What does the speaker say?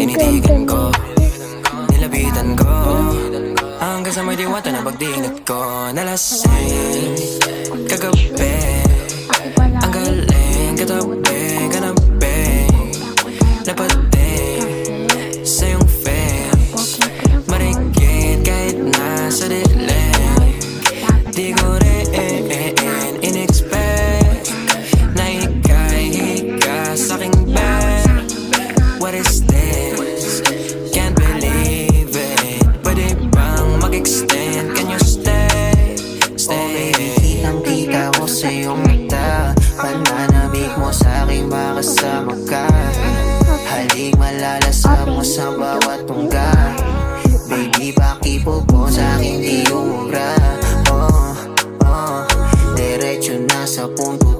tinitigan ko, nilapitan ko, hanggang sa may diwata na pagdinat ko. Nalasing kagabi, ang galing katabi, kanabi, napatid sa iyong face, marikit kahit nasa dilim. Di ko rin in-expect na ika'y hika sa'king bed. What is this? Can't believe it. Pwede bang mag-extend? Can you stay? Stay. Kitang-kita ko sa iyong mata, pananabik mo sa'king makasama ka. Halik malalasap mo sa bawat tungga. Baby, pakipog mo sa'king di umubra. Diretso na sa punto